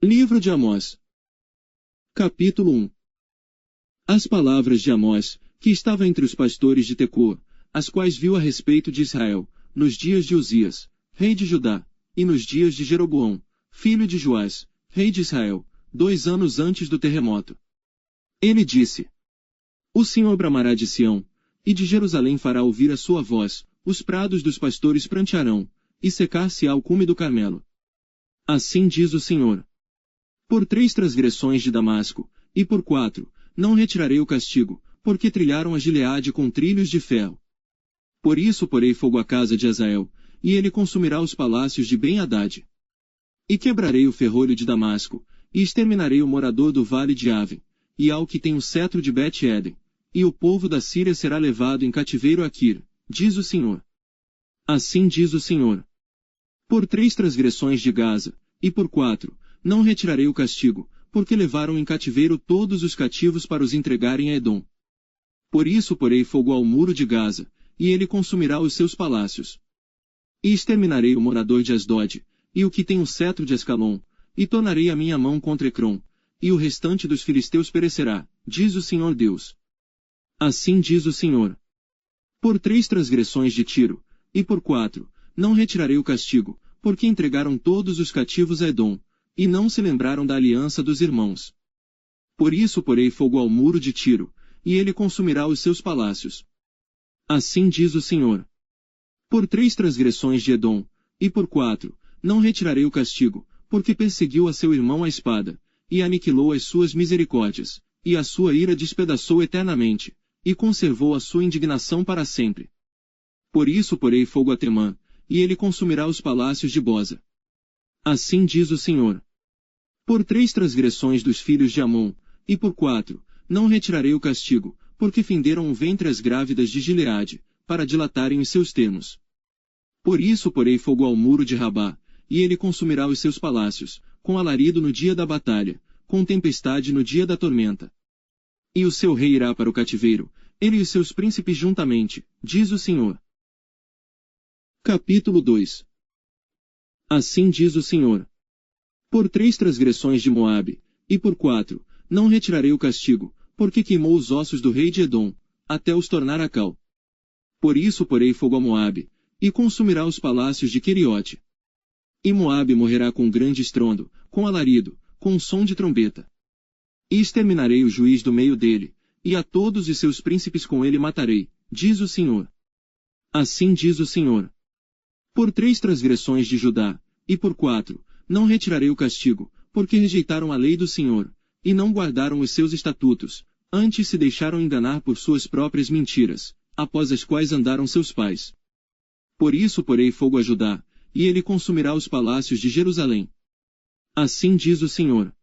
Livro de Amós. Capítulo 1. As palavras de Amós, que estava entre os pastores de Tecoa, as quais viu a respeito de Israel, nos dias de Uzias, rei de Judá, e nos dias de Jeroboão, filho de Joás, rei de Israel, 2 anos antes do terremoto. Ele disse: O Senhor bramará de Sião, e de Jerusalém fará ouvir a sua voz, os prados dos pastores prantearão, e secar-se-á o cume do Carmelo. Assim diz o Senhor: Por 3 transgressões de Damasco, e por 4, não retirarei o castigo, porque trilharam a Gileade com trilhos de ferro. Por isso porei fogo à casa de Hazael, e ele consumirá os palácios de Ben-Hadad. E quebrarei o ferrolho de Damasco, e exterminarei o morador do vale de Aven, e ao que tem o cetro de Bet-Eden, e o povo da Síria será levado em cativeiro a Quir, diz o Senhor. Assim diz o Senhor: Por 3 transgressões de Gaza, e por 4, não retirarei o castigo, porque levaram em cativeiro todos os cativos para os entregarem a Edom. Por isso porei fogo ao muro de Gaza, e ele consumirá os seus palácios. E exterminarei o morador de Asdod, e o que tem o cetro de Ascalon, e tornarei a minha mão contra Ecrom, e o restante dos filisteus perecerá, diz o Senhor Deus. Assim diz o Senhor: Por 3 transgressões de Tiro, e por 4, não retirarei o castigo, porque entregaram todos os cativos a Edom, e não se lembraram da aliança dos irmãos. Por isso porei fogo ao muro de Tiro, e ele consumirá os seus palácios. Assim diz o Senhor: Por 3 transgressões de Edom, e por 4, não retirarei o castigo, porque perseguiu a seu irmão à espada, e aniquilou as suas misericórdias, e a sua ira despedaçou eternamente, e conservou a sua indignação para sempre. Por isso porei fogo a Temã, e ele consumirá os palácios de Boza. Assim diz o Senhor: Por 3 transgressões dos filhos de Amon, e por 4, não retirarei o castigo, porque fenderam o ventre as grávidas de Gileade, para dilatarem os seus termos. Por isso porei fogo ao muro de Rabá, e ele consumirá os seus palácios, com alarido no dia da batalha, com tempestade no dia da tormenta. E o seu rei irá para o cativeiro, ele e os seus príncipes juntamente, diz o Senhor. Capítulo 2. Assim diz o Senhor: Por 3 transgressões de Moabe, e por 4, não retirarei o castigo, porque queimou os ossos do rei de Edom, até os tornar a cal. Por isso porei fogo a Moabe, e consumirá os palácios de Queriote. E Moabe morrerá com grande estrondo, com alarido, com som de trombeta. E exterminarei o juiz do meio dele, e a todos os seus príncipes com ele matarei, diz o Senhor. Assim diz o Senhor: Por 3 transgressões de Judá, e por 4, não retirarei o castigo, porque rejeitaram a lei do Senhor, e não guardaram os seus estatutos, antes se deixaram enganar por suas próprias mentiras, após as quais andaram seus pais. Por isso porei fogo a Judá, e ele consumirá os palácios de Jerusalém. Assim diz o Senhor: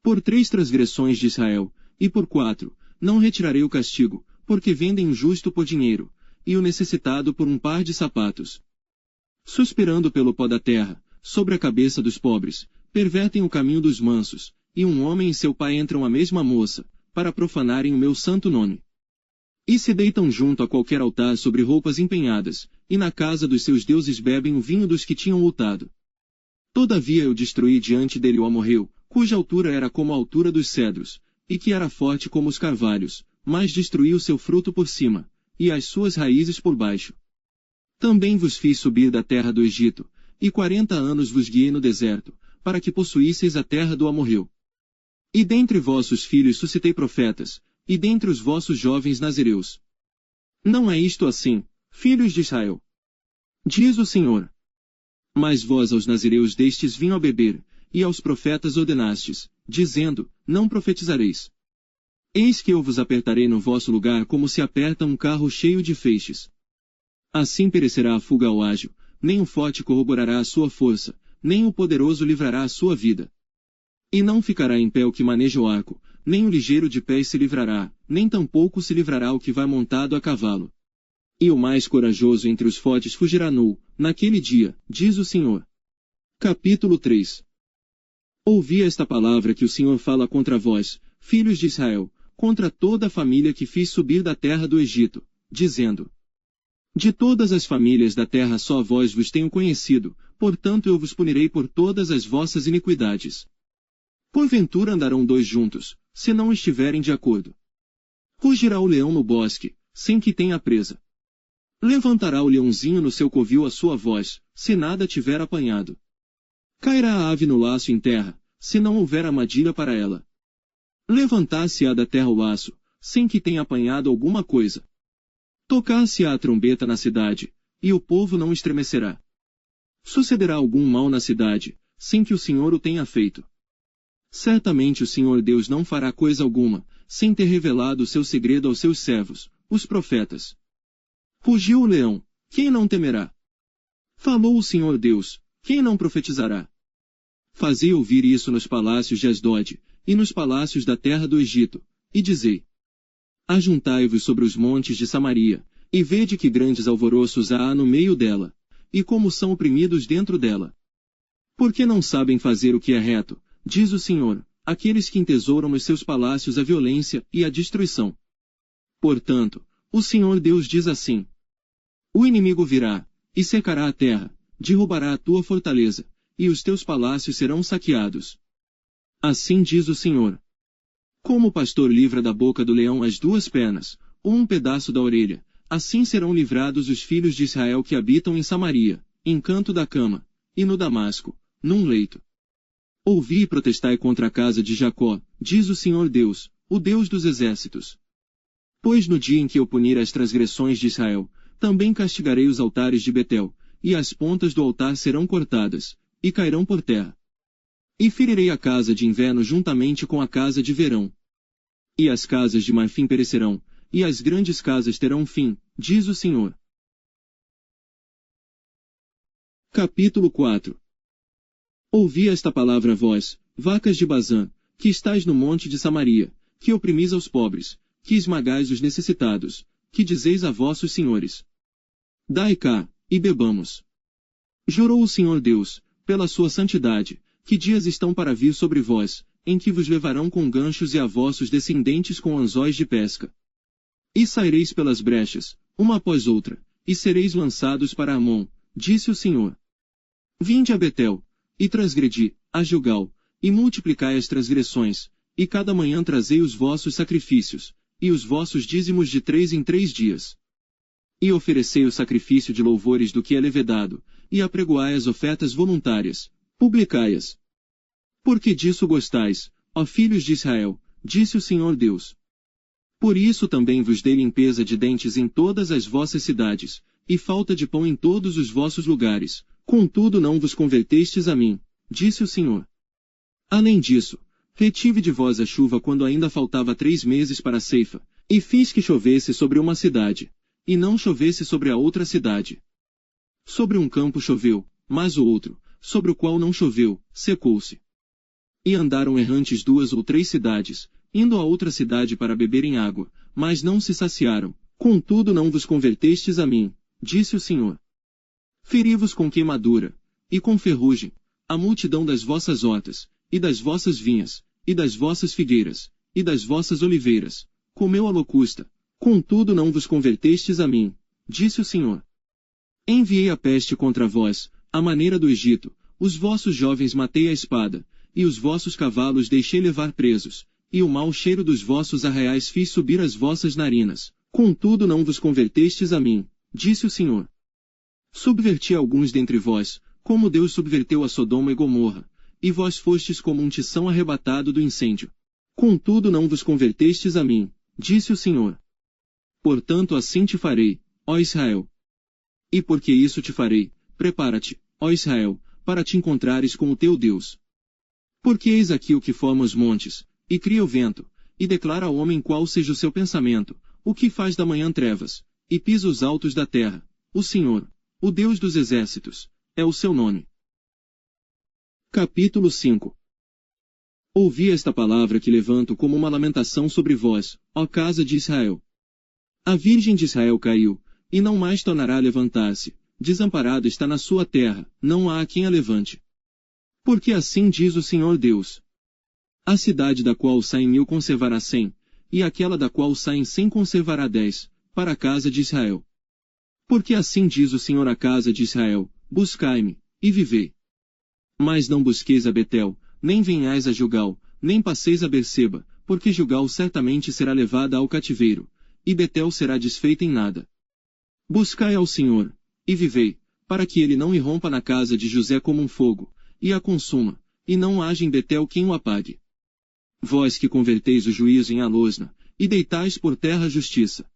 Por 3 transgressões de Israel, e por 4, não retirarei o castigo, porque vendem o justo por dinheiro, e o necessitado por um par de sapatos. Suspirando pelo pó da terra, sobre a cabeça dos pobres, pervertem o caminho dos mansos, e um homem e seu pai entram à mesma moça, para profanarem o meu santo nome. E se deitam junto a qualquer altar sobre roupas empenhadas, e na casa dos seus deuses bebem o vinho dos que tinham lutado. Todavia eu destruí diante dele o amorreu, cuja altura era como a altura dos cedros, e que era forte como os carvalhos, mas destruí o seu fruto por cima, e as suas raízes por baixo. Também vos fiz subir da terra do Egito, e 40 anos vos guiei no deserto, para que possuísseis a terra do amorreu. E dentre vossos filhos suscitei profetas, e dentre os vossos jovens nazireus. Não é isto assim, filhos de Israel? Diz o Senhor. Mas vós aos nazireus destes vinho a beber, e aos profetas ordenastes, dizendo, não profetizareis. Eis que eu vos apertarei no vosso lugar como se aperta um carro cheio de feixes. Assim perecerá a fuga ao ágil, nem o forte corroborará a sua força, nem o poderoso livrará a sua vida. E não ficará em pé o que maneja o arco, nem o ligeiro de pés se livrará, nem tampouco se livrará o que vai montado a cavalo. E o mais corajoso entre os fortes fugirá nu, naquele dia, diz o Senhor. Capítulo 3. Ouvi esta palavra que o Senhor fala contra vós, filhos de Israel, contra toda a família que fiz subir da terra do Egito, dizendo: De todas as famílias da terra só vós vos tenho conhecido, portanto eu vos punirei por todas as vossas iniquidades. Porventura andarão dois juntos, se não estiverem de acordo. Rugirá o leão no bosque, sem que tenha presa. Levantará o leãozinho no seu covil a sua voz, se nada tiver apanhado. Cairá a ave no laço em terra, se não houver armadilha para ela. Levantar-se-á da terra o laço, sem que tenha apanhado alguma coisa. Tocar-se-á a trombeta na cidade, e o povo não estremecerá. Sucederá algum mal na cidade, sem que o Senhor o tenha feito. Certamente o Senhor Deus não fará coisa alguma, sem ter revelado o seu segredo aos seus servos, os profetas. Rugiu o leão, quem não temerá? Falou o Senhor Deus, quem não profetizará? Fazei ouvir isso nos palácios de Asdod, e nos palácios da terra do Egito, e dizei: Ajuntai-vos sobre os montes de Samaria, e vede que grandes alvoroços há no meio dela, e como são oprimidos dentro dela. Porque não sabem fazer o que é reto, diz o Senhor, aqueles que entesouram nos seus palácios a violência e a destruição. Portanto, o Senhor Deus diz assim: O inimigo virá, e secará a terra, derrubará a tua fortaleza, e os teus palácios serão saqueados. Assim diz o Senhor. Como o pastor livra da boca do leão as duas pernas, ou um pedaço da orelha, assim serão livrados os filhos de Israel que habitam em Samaria, em canto da cama, e no Damasco, num leito. Ouvi e protestai contra a casa de Jacó, diz o Senhor Deus, o Deus dos exércitos. Pois no dia em que eu punir as transgressões de Israel, também castigarei os altares de Betel, e as pontas do altar serão cortadas, e cairão por terra. E ferirei a casa de inverno juntamente com a casa de verão. E as casas de marfim perecerão, e as grandes casas terão fim, diz o Senhor. Capítulo 4. Ouvi esta palavra vós, vacas de Bazã, que estáis no monte de Samaria, que oprimis aos pobres, que esmagais os necessitados, que dizeis a vossos senhores: Dai cá, e bebamos. Jurou o Senhor Deus, pela sua santidade, que dias estão para vir sobre vós, em que vos levarão com ganchos e a vossos descendentes com anzóis de pesca. E saireis pelas brechas, uma após outra, e sereis lançados para Amon, disse o Senhor. Vinde a Betel, e transgredi, a Gilgal, e multiplicai as transgressões, e cada manhã trazei os vossos sacrifícios, e os vossos dízimos de 3 em 3 dias. E oferecei o sacrifício de louvores do que é levedado, e apregoai as ofertas voluntárias, publicai-as. Porque disso gostais, ó filhos de Israel, disse o Senhor Deus. Por isso também vos dei limpeza de dentes em todas as vossas cidades, e falta de pão em todos os vossos lugares, contudo não vos convertestes a mim, disse o Senhor. Além disso, retive de vós a chuva quando ainda faltava 3 meses para a ceifa, e fiz que chovesse sobre uma cidade, e não chovesse sobre a outra cidade. Sobre um campo choveu, mas o outro, sobre o qual não choveu, secou-se. E andaram errantes 2 ou 3 cidades, indo a outra cidade para beberem água, mas não se saciaram, contudo não vos convertestes a mim, disse o Senhor. Feri-vos com queimadura, e com ferrugem, a multidão das vossas hortas, e das vossas vinhas, e das vossas figueiras, e das vossas oliveiras, comeu a locusta, contudo não vos convertestes a mim, disse o Senhor. Enviei a peste contra vós, à maneira do Egito, os vossos jovens matei à espada, e os vossos cavalos deixei levar presos, e o mau cheiro dos vossos arraiais fiz subir as vossas narinas, contudo não vos convertestes a mim, disse o Senhor. Subverti alguns dentre vós, como Deus subverteu a Sodoma e Gomorra, e vós fostes como um tição arrebatado do incêndio. Contudo não vos convertestes a mim, disse o Senhor. Portanto assim te farei, ó Israel. E porque isso te farei, prepara-te, ó Israel, para te encontrares com o teu Deus. Porque eis aqui o que forma os montes, e cria o vento, e declara ao homem qual seja o seu pensamento, o que faz da manhã trevas, e pisa os altos da terra. O Senhor, o Deus dos exércitos, é o seu nome. Capítulo 5. Ouvi esta palavra que levanto como uma lamentação sobre vós, ó casa de Israel. A Virgem de Israel caiu, e não mais tornará a levantar-se, desamparada está na sua terra, não há quem a levante. Porque assim diz o Senhor Deus. A cidade da qual saem 1000 conservará 100, e aquela da qual saem 100 conservará 10, para a casa de Israel. Porque assim diz o Senhor à casa de Israel, buscai-me, e vivei. Mas não busqueis a Betel, nem venhais a Gilgal, nem passeis a Berseba, porque Gilgal certamente será levada ao cativeiro, e Betel será desfeita em nada. Buscai ao Senhor, e vivei, para que ele não irrompa na casa de José como um fogo, e a consuma, e não haja em Betel quem o apague. Vós que converteis o juízo em alosna, e deitais por terra a justiça.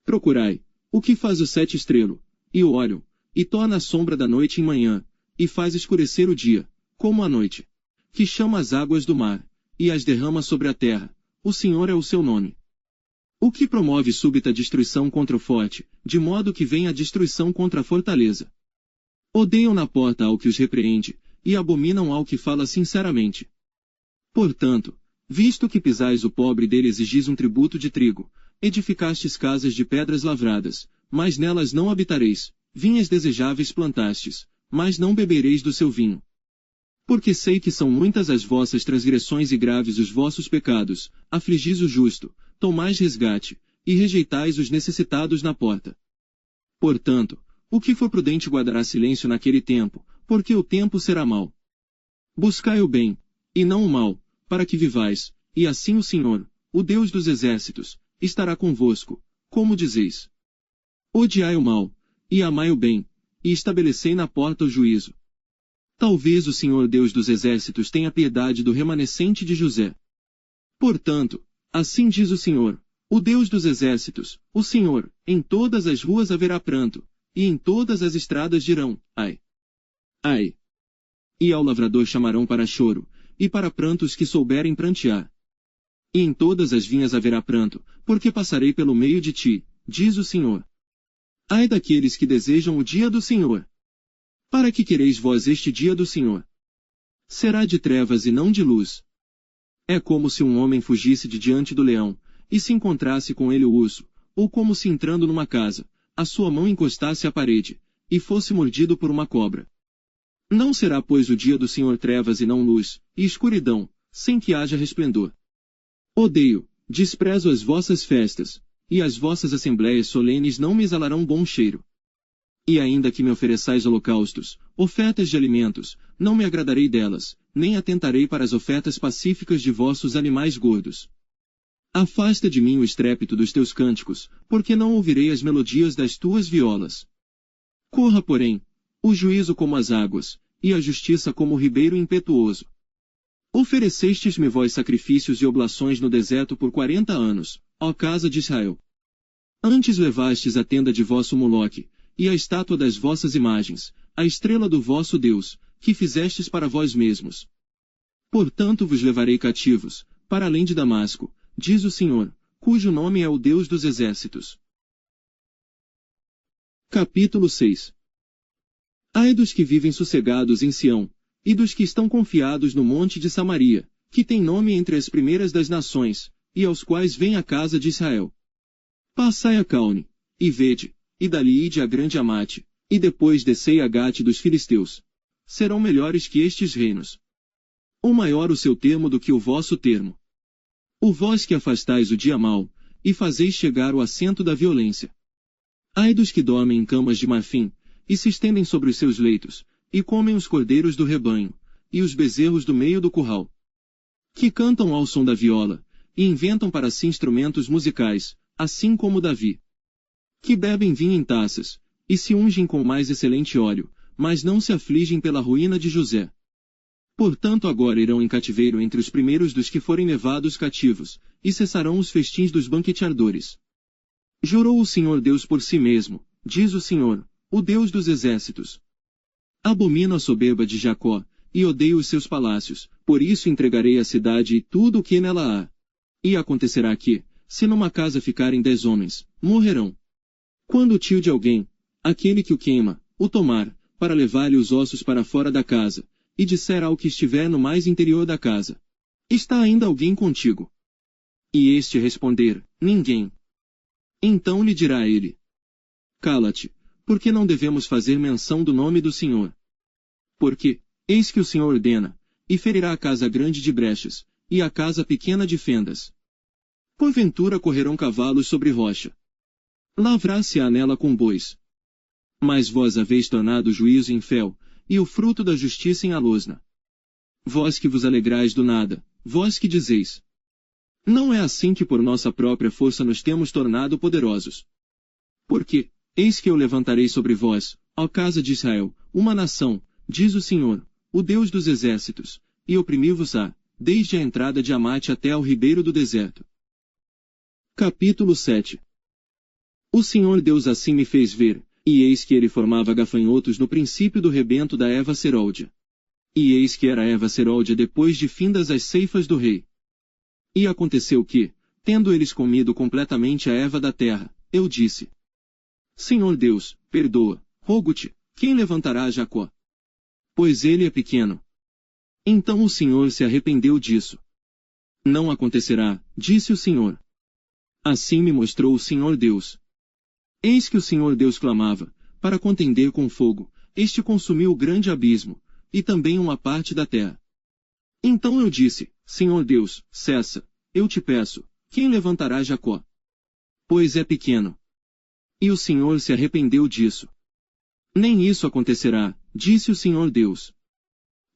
Procurai, o que faz o sete estrelo, e o Órion, e torna a sombra da noite em manhã, e faz escurecer o dia, como a noite. Que chama as águas do mar, e as derrama sobre a terra, o Senhor é o seu nome. O que promove súbita destruição contra o forte, de modo que venha a destruição contra a fortaleza. Odeiam na porta ao que os repreende, e abominam ao que fala sinceramente. Portanto, visto que pisais o pobre dele exigis um tributo de trigo, edificastes casas de pedras lavradas, mas nelas não habitareis, vinhas desejáveis plantastes, mas não bebereis do seu vinho. Porque sei que são muitas as vossas transgressões e graves os vossos pecados, afligis o justo, tomais resgate, e rejeitais os necessitados na porta. Portanto, o que for prudente guardará silêncio naquele tempo, porque o tempo será mau. Buscai o bem, e não o mal, para que vivais, e assim o Senhor, o Deus dos exércitos, estará convosco, como dizeis. Odiai o mal, e amai o bem, e estabelecei na porta o juízo. Talvez o Senhor Deus dos exércitos tenha piedade do remanescente de José. Portanto, assim diz o Senhor, o Deus dos exércitos, o Senhor, em todas as ruas haverá pranto, e em todas as estradas dirão, ai! Ai! E ao lavrador chamarão para choro, e para pranto os que souberem prantear. E em todas as vinhas haverá pranto, porque passarei pelo meio de ti, diz o Senhor. Ai daqueles que desejam o dia do Senhor! Para que quereis vós este dia do Senhor? Será de trevas e não de luz. É como se um homem fugisse de diante do leão, e se encontrasse com ele o urso, ou como se entrando numa casa, a sua mão encostasse à parede, e fosse mordido por uma cobra. Não será pois o dia do Senhor trevas e não luz, e escuridão, sem que haja resplendor. Odeio, desprezo as vossas festas, e as vossas assembléias solenes não me exalarão bom cheiro. E ainda que me ofereçais holocaustos, ofertas de alimentos, não me agradarei delas, nem atentarei para as ofertas pacíficas de vossos animais gordos. Afasta de mim o estrépito dos teus cânticos, porque não ouvirei as melodias das tuas violas. Corra, porém, o juízo como as águas, e a justiça como o ribeiro impetuoso. Oferecestes-me vós sacrifícios e oblações no deserto por 40 anos, ó casa de Israel. Antes levastes a tenda de vosso Moloque, e a estátua das vossas imagens, a estrela do vosso Deus, que fizestes para vós mesmos. Portanto vos levarei cativos, para além de Damasco, diz o Senhor, cujo nome é o Deus dos exércitos. Capítulo 6. Ai dos que vivem sossegados em Sião, e dos que estão confiados no monte de Samaria, que tem nome entre as primeiras das nações, e aos quais vem a casa de Israel. Passai a Caune, e vede, e dali ide a grande Amate, e depois descei a Gate dos filisteus. Serão melhores que estes reinos. Ou maior o seu termo do que o vosso termo. O vós que afastais o dia mau, e fazeis chegar o assento da violência. Ai dos que dormem em camas de marfim, e se estendem sobre os seus leitos, e comem os cordeiros do rebanho, e os bezerros do meio do curral. Que cantam ao som da viola, e inventam para si instrumentos musicais, assim como Davi. Que bebem vinho em taças, e se ungem com o mais excelente óleo, mas não se afligem pela ruína de José. Portanto agora irão em cativeiro entre os primeiros dos que forem levados cativos, e cessarão os festins dos banqueteadores. Jurou o Senhor Deus por si mesmo, diz o Senhor, o Deus dos exércitos. Abomino a soberba de Jacó, e odeio os seus palácios, por isso entregarei a cidade e tudo o que nela há. E acontecerá que, se numa casa ficarem 10 homens, morrerão. Quando o tio de alguém, aquele que o queima, o tomar, para levar-lhe os ossos para fora da casa, e disser ao que estiver no mais interior da casa: está ainda alguém contigo? E este responder: ninguém. Então lhe dirá ele: cala-te, porque não devemos fazer menção do nome do Senhor. Porque, eis que o Senhor ordena, e ferirá a casa grande de brechas, e a casa pequena de fendas. Porventura correrão cavalos sobre rocha. Lavrar-se-á nela com bois. Mas vós haveis tornado o juízo em fel, e o fruto da justiça em alosna. Vós que vos alegrais do nada, vós que dizeis: não é assim que por nossa própria força nos temos tornado poderosos. Porque, eis que eu levantarei sobre vós, ó casa de Israel, uma nação, diz o Senhor, o Deus dos exércitos, e oprimi-vos-á, desde a entrada de Amate até ao ribeiro do deserto. Capítulo 7. O Senhor Deus assim me fez ver, e eis que ele formava gafanhotos no princípio do rebento da erva seróldia. E eis que era a erva seróldia depois de findas as ceifas do rei. E aconteceu que, tendo eles comido completamente a erva da terra, eu disse: Senhor Deus, perdoa, rogo-te, quem levantará a Jacó? Pois ele é pequeno. Então o Senhor se arrependeu disso. Não acontecerá, disse o Senhor. Assim me mostrou o Senhor Deus. Eis que o Senhor Deus clamava, para contender com fogo, este consumiu o grande abismo, e também uma parte da terra. Então eu disse: Senhor Deus, cessa, eu te peço, quem levantará Jacó? Pois é pequeno. E o Senhor se arrependeu disso. Nem isso acontecerá, disse o Senhor Deus.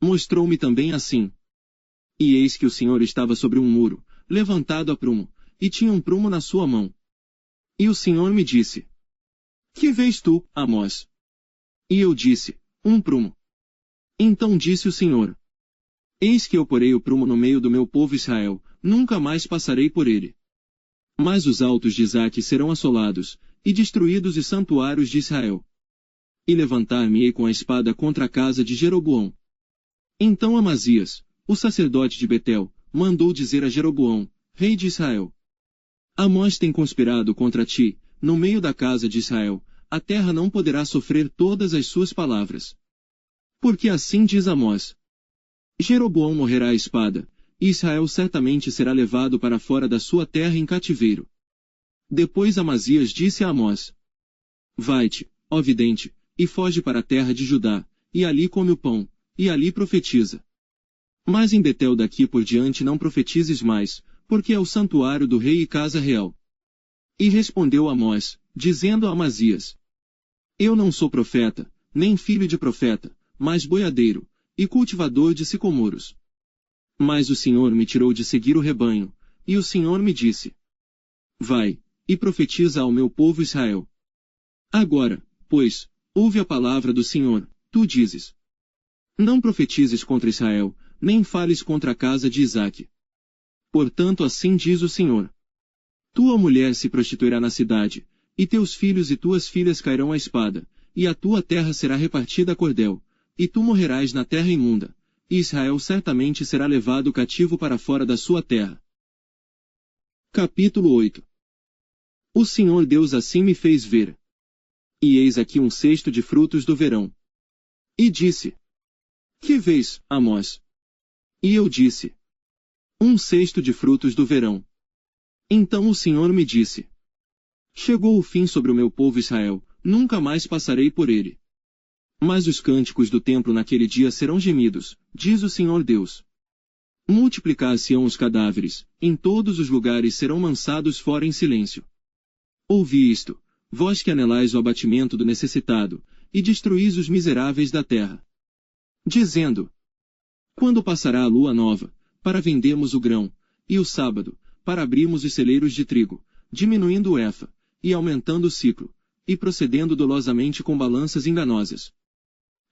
Mostrou-me também assim. E eis que o Senhor estava sobre um muro, levantado a prumo, e tinha um prumo na sua mão. E o Senhor me disse: que vês tu, Amós? E eu disse: um prumo. Então disse o Senhor: eis que eu porei o prumo no meio do meu povo Israel, nunca mais passarei por ele. Mas os altos de Isaque serão assolados, e destruídos os santuários de Israel. E levantar-me-ei com a espada contra a casa de Jeroboão. Então Amazias, o sacerdote de Betel, mandou dizer a Jeroboão, rei de Israel: Amós tem conspirado contra ti, no meio da casa de Israel, a terra não poderá sofrer todas as suas palavras. Porque assim diz Amós: Jeroboão morrerá à espada, e Israel certamente será levado para fora da sua terra em cativeiro. Depois Amazias disse a Amós: vai-te, ó vidente, e foge para a terra de Judá, e ali come o pão, e ali profetiza. Mas em Betel daqui por diante não profetizes mais, porque é o santuário do rei e casa real. E respondeu Amós, dizendo a Amazias: eu não sou profeta, nem filho de profeta, mas boiadeiro, e cultivador de sicomoros. Mas o Senhor me tirou de seguir o rebanho, e o Senhor me disse: vai, e profetiza ao meu povo Israel. Agora, pois, ouve a palavra do Senhor, tu dizes: não profetizes contra Israel, nem fales contra a casa de Isaque. Portanto assim diz o Senhor: tua mulher se prostituirá na cidade, e teus filhos e tuas filhas cairão à espada, e a tua terra será repartida a cordel, e tu morrerás na terra imunda, e Israel certamente será levado cativo para fora da sua terra. Capítulo 8. O Senhor Deus assim me fez ver. E eis aqui um cesto de frutos do verão. E disse: que vês, Amós? E eu disse: um cesto de frutos do verão. Então o Senhor me disse: chegou o fim sobre o meu povo Israel, nunca mais passarei por ele. Mas os cânticos do templo naquele dia serão gemidos, diz o Senhor Deus. Multiplicar-se-ão os cadáveres, em todos os lugares serão lançados fora em silêncio. Ouvi isto, vós que anelais o abatimento do necessitado, e destruís os miseráveis da terra. Dizendo: quando passará a lua nova, para vendermos o grão, e o sábado, para abrirmos os celeiros de trigo, diminuindo o efa, e aumentando o ciclo, e procedendo dolosamente com balanças enganosas.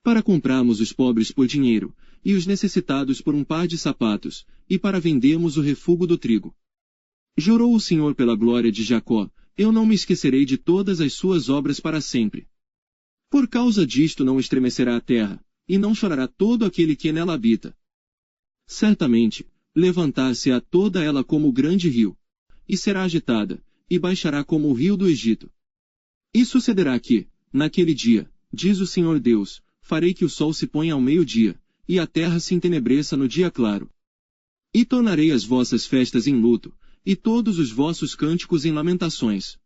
Para comprarmos os pobres por dinheiro, e os necessitados por um par de sapatos, e para vendermos o refúgio do trigo. Jurou o Senhor pela glória de Jacó: eu não me esquecerei de todas as suas obras para sempre. Por causa disto não estremecerá a terra, e não chorará todo aquele que nela habita. Certamente, levantar-se-á toda ela como o grande rio, e será agitada, e baixará como o rio do Egito. E sucederá que, naquele dia, diz o Senhor Deus, farei que o sol se ponha ao meio-dia, e a terra se entenebreça no dia claro. E tornarei as vossas festas em luto, e todos os vossos cânticos em lamentações.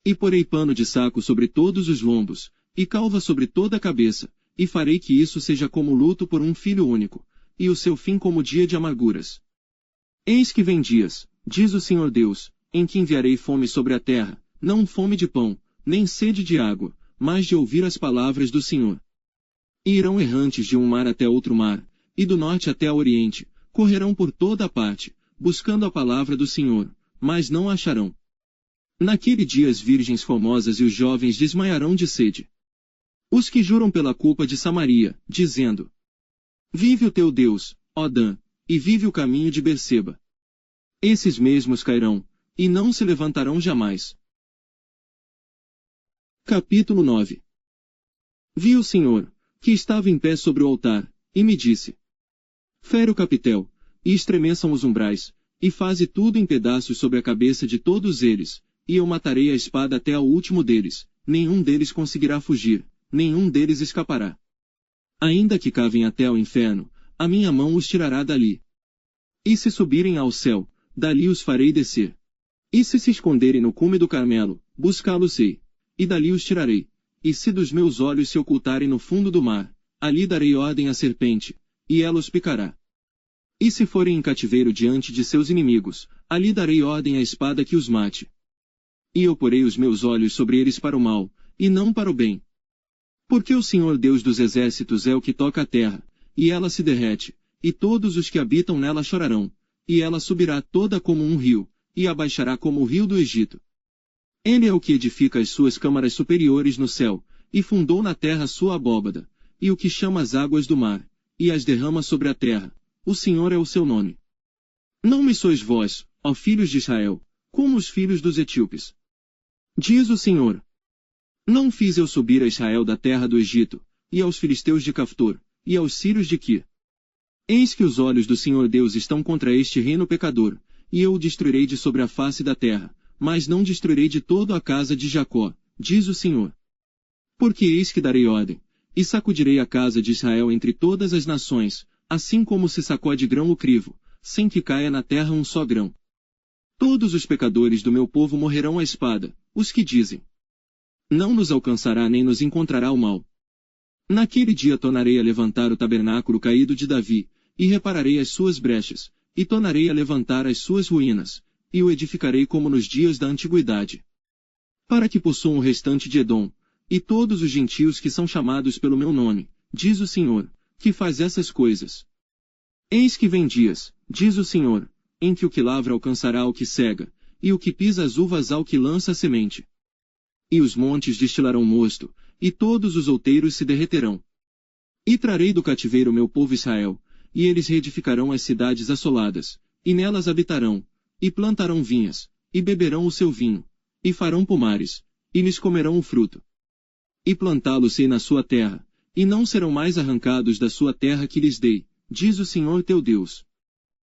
E porei pano de saco sobre todos os lombos, e calva sobre toda a cabeça, e farei que isso seja como luto por um filho único, e o seu fim como dia de amarguras. Eis que vem dias, diz o Senhor Deus, em que enviarei fome sobre a terra, não fome de pão, nem sede de água, mas de ouvir as palavras do Senhor. E irão errantes de um mar até outro mar, e do norte até ao oriente, correrão por toda a parte, buscando a palavra do Senhor, mas não a acharão. Naquele dia as virgens formosas e os jovens desmaiarão de sede. Os que juram pela culpa de Samaria, dizendo: Vive o teu Deus, ó Dan, e vive o caminho de Berseba. Esses mesmos cairão, e não se levantarão jamais. Capítulo 9. Vi o Senhor, que estava em pé sobre o altar, e me disse: Fere o capitel, e estremeçam os umbrais, e faze tudo em pedaços sobre a cabeça de todos eles, e eu matarei a espada até ao último deles, nenhum deles conseguirá fugir, nenhum deles escapará. Ainda que cavem até ao inferno, a minha mão os tirará dali. E se subirem ao céu, dali os farei descer. E se esconderem no cume do Carmelo, buscá-los-ei, e dali os tirarei. E se dos meus olhos se ocultarem no fundo do mar, ali darei ordem à serpente, e ela os picará. E se forem em cativeiro diante de seus inimigos, ali darei ordem à espada que os mate. E eu porei os meus olhos sobre eles para o mal, e não para o bem. Porque o Senhor Deus dos exércitos é o que toca a terra, e ela se derrete, e todos os que habitam nela chorarão, e ela subirá toda como um rio, e abaixará como o rio do Egito. Ele é o que edifica as suas câmaras superiores no céu, e fundou na terra sua abóbada, e o que chama as águas do mar, e as derrama sobre a terra. O Senhor é o seu nome. Não me sois vós, ó filhos de Israel, como os filhos dos etíopes. Diz o Senhor: Não fiz eu subir a Israel da terra do Egito, e aos filisteus de Caftor, e aos sírios de Quir. Eis que os olhos do Senhor Deus estão contra este reino pecador, e eu o destruirei de sobre a face da terra, mas não destruirei de todo a casa de Jacó, diz o Senhor. Porque eis que darei ordem, e sacudirei a casa de Israel entre todas as nações, assim como se sacode grão o crivo, sem que caia na terra um só grão. Todos os pecadores do meu povo morrerão à espada, os que dizem: Não nos alcançará nem nos encontrará o mal. Naquele dia tornarei a levantar o tabernáculo caído de Davi, e repararei as suas brechas, e tornarei a levantar as suas ruínas, e o edificarei como nos dias da antiguidade. Para que possuam o restante de Edom, e todos os gentios que são chamados pelo meu nome, diz o Senhor, que faz essas coisas. Eis que vem dias, diz o Senhor, em que o que lavra alcançará o que cega, e o que pisa as uvas ao que lança a semente. E os montes destilarão mosto, e todos os outeiros se derreterão. E trarei do cativeiro meu povo Israel, e eles reedificarão as cidades assoladas, e nelas habitarão, e plantarão vinhas, e beberão o seu vinho, e farão pomares, e lhes comerão o fruto. E plantá-los-ei na sua terra, e não serão mais arrancados da sua terra que lhes dei, diz o Senhor teu Deus.